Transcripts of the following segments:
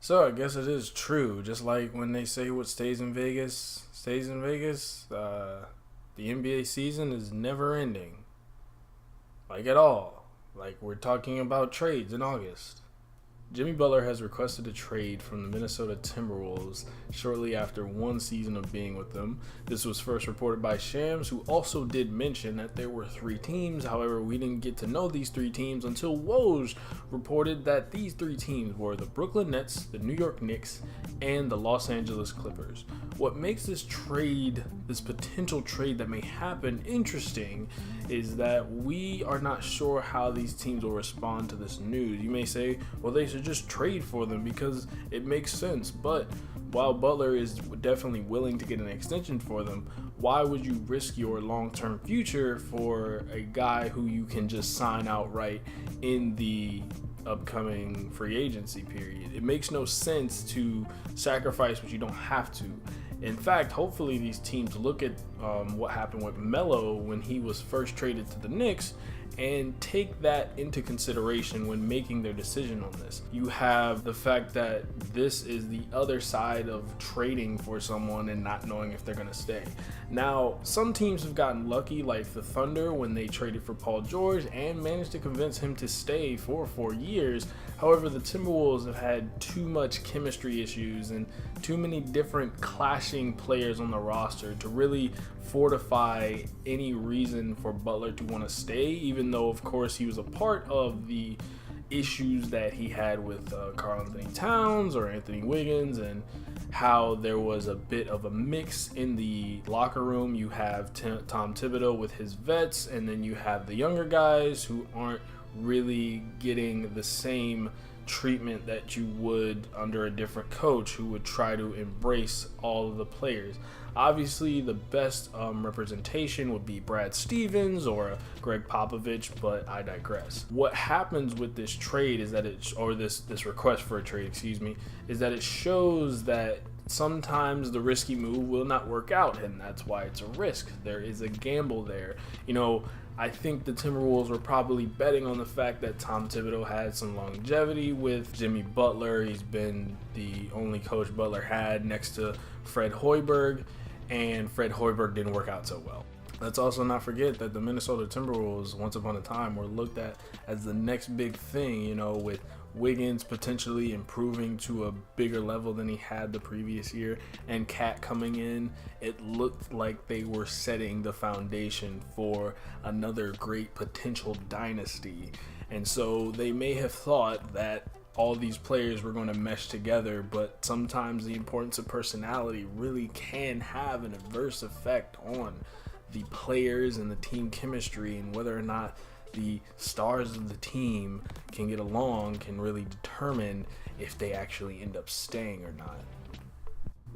So I guess it is true. Just like when they say what stays in Vegas stays in Vegas. The NBA season is never ending, like at all. Like we're talking about trades in August. Jimmy Butler has requested a trade from the Minnesota Timberwolves shortly after one season of being with them. This was first reported by Shams, who also did mention that there were three teams. However, we didn't get to know these three teams until Woj reported that these three teams were the Brooklyn Nets, the New York Knicks, and the Los Angeles Clippers. What makes this trade, this potential trade that may happen, interesting is that we are not sure how these teams will respond to this news. You may say, well, they should just trade for them because it makes sense. But while Butler is definitely willing to get an extension for them, why would you risk your long-term future for a guy who you can just sign outright in the upcoming free agency period? It makes no sense to sacrifice what you don't have to. In fact, hopefully these teams look at what happened with Melo when he was first traded to the Knicks and take that into consideration when making their decision on this. You have the fact that this is the other side of trading for someone and not knowing if they're going to stay. Now, some teams have gotten lucky, like the Thunder when they traded for Paul George and managed to convince him to stay for 4 years. However, the Timberwolves have had too much chemistry issues and too many different clashing players on the roster to really fortify any reason for Butler to want to stay, even though, of course, he was a part of the issues that he had with Karl Anthony Towns or Anthony Wiggins, and how there was a bit of a mix in the locker room. You have Tom Thibodeau with his vets, and then you have the younger guys who aren't really getting the same treatment that you would under a different coach who would try to embrace all of the players. Obviously, the best representation would be Brad Stevens or Greg Popovich, but I digress. What happens with this trade is that this request for a trade, is that it shows that sometimes the risky move will not work out, and that's why it's a risk. There is a gamble there. I think the Timberwolves were probably betting on the fact that Tom Thibodeau had some longevity with Jimmy Butler. He's been the only coach Butler had next to Fred Hoiberg, and Fred Hoiberg didn't work out so well. Let's also not forget that the Minnesota Timberwolves, once upon a time, were looked at as the next big thing, with Wiggins potentially improving to a bigger level than he had the previous year, and Cat coming in. It looked like they were setting the foundation for another great potential dynasty. And so they may have thought that all these players were going to mesh together, but sometimes the importance of personality really can have an adverse effect on the players and the team chemistry, and whether or not the stars of the team can get along can really determine if they actually end up staying or not.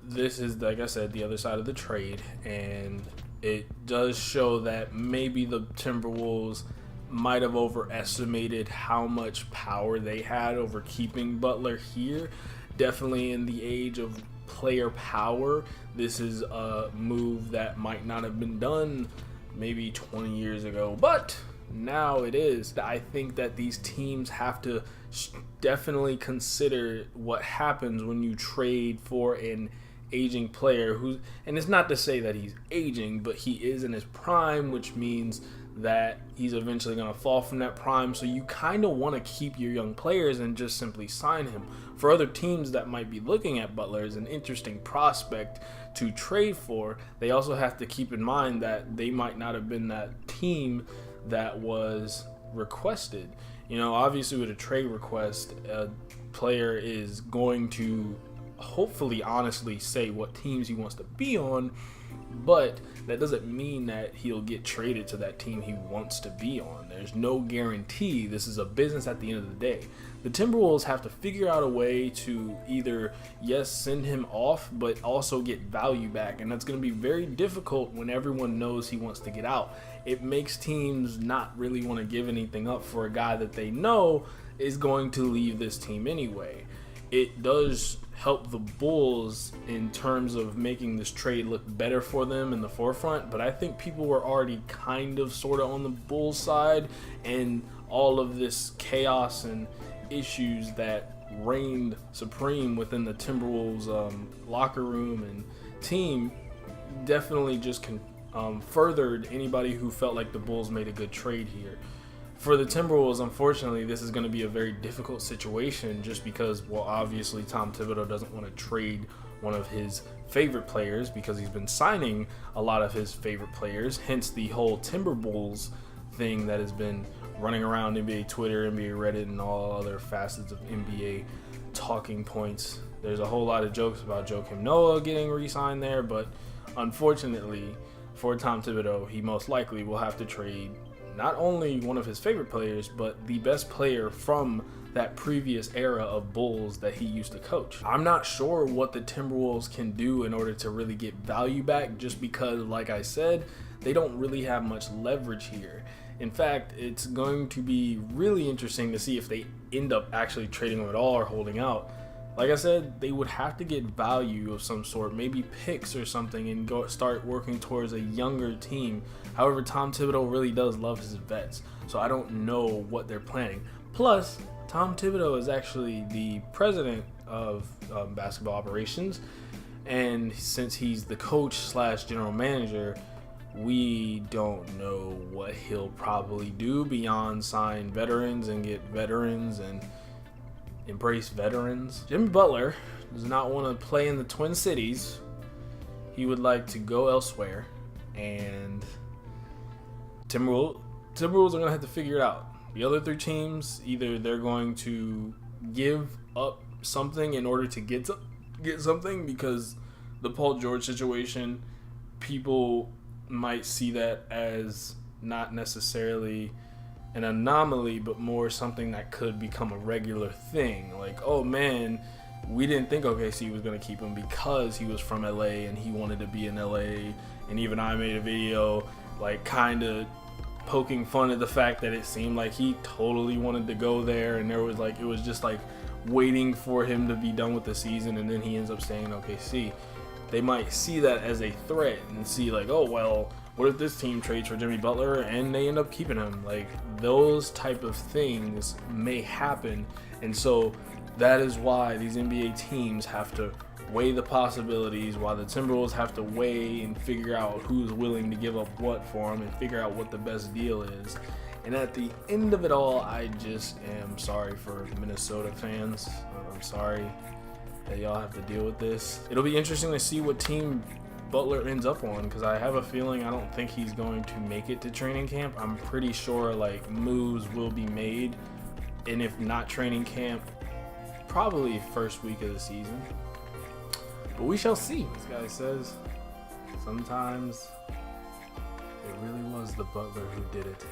This is, like I said, the other side of the trade, and it does show that maybe the Timberwolves might have overestimated how much power they had over keeping Butler here. Definitely in the age of player power, this is a move that might not have been done maybe 20 years ago, but now it is. I think that these teams have to definitely consider what happens when you trade for an aging player and it's not to say that he's aging, but he is in his prime, which means that he's eventually going to fall from that prime. So you kind of want to keep your young players and just simply sign him. For other teams that might be looking at Butler as an interesting prospect to trade for, they also have to keep in mind that they might not have been that team that was requested. Obviously with a trade request, a player is going to hopefully honestly say what teams he wants to be on, but that doesn't mean that he'll get traded to that team he wants to be on. There's no guarantee. This is a business at the end of the day. The Timberwolves have to figure out a way to either, yes, send him off, but also get value back, and that's going to be very difficult when everyone knows he wants to get out. It makes teams not really want to give anything up for a guy that they know is going to leave this team anyway. It does help the Bulls in terms of making this trade look better for them in the forefront, but I think people were already kind of sort of on the Bulls side, and all of this chaos and issues that reigned supreme within the Timberwolves locker room and team definitely just furthered anybody who felt like the Bulls made a good trade here. For the Timberwolves, unfortunately, this is going to be a very difficult situation just because, well, obviously Tom Thibodeau doesn't want to trade one of his favorite players because he's been signing a lot of his favorite players, hence the whole Timberwolves thing that has been running around NBA Twitter, NBA Reddit, and all other facets of NBA talking points. There's a whole lot of jokes about Joakim Noah getting re-signed there, but unfortunately for Tom Thibodeau, he most likely will have to trade not only one of his favorite players, but the best player from that previous era of Bulls that he used to coach. I'm not sure what the Timberwolves can do in order to really get value back, just because, like I said, they don't really have much leverage here. In fact, it's going to be really interesting to see if they end up actually trading him at all or holding out. Like I said, they would have to get value of some sort, maybe picks or something, and start working towards a younger team. However, Tom Thibodeau really does love his vets, so I don't know what they're planning. Plus, Tom Thibodeau is actually the president of basketball operations, and since he's the coach / general manager, we don't know what he'll probably do beyond sign veterans and get veterans and embrace veterans. Jimmy Butler does not want to play in the Twin Cities. He would like to go elsewhere, and Timberwolves are going to have to figure it out. The other three teams, either they're going to give up something in order to get something, because the Paul George situation, people might see that as not necessarily an anomaly, but more something that could become a regular thing. Like, oh man, we didn't think OKC was going to keep him because he was from LA and he wanted to be in LA. And even I made a video, like, kind of poking fun at the fact that it seemed like he totally wanted to go there, and there was like, it was just like waiting for him to be done with the season, and then he ends up staying in OKC. They might see that as a threat and see like, oh well, what if this team trades for Jimmy Butler and they end up keeping him? Like, those type of things may happen, and so that is why these NBA teams have to weigh the possibilities, while the Timberwolves have to weigh and figure out who's willing to give up what for them and figure out what the best deal is. And at the end of it all, I just am sorry for Minnesota fans. I'm sorry that y'all have to deal with this. It'll be interesting to see what team Butler ends up on, because I have a feeling I don't think he's going to make it to training camp. I'm pretty sure like moves will be made, and if not training camp, probably first week of the season. But we shall see. This guy says sometimes it really was the Butler who did it.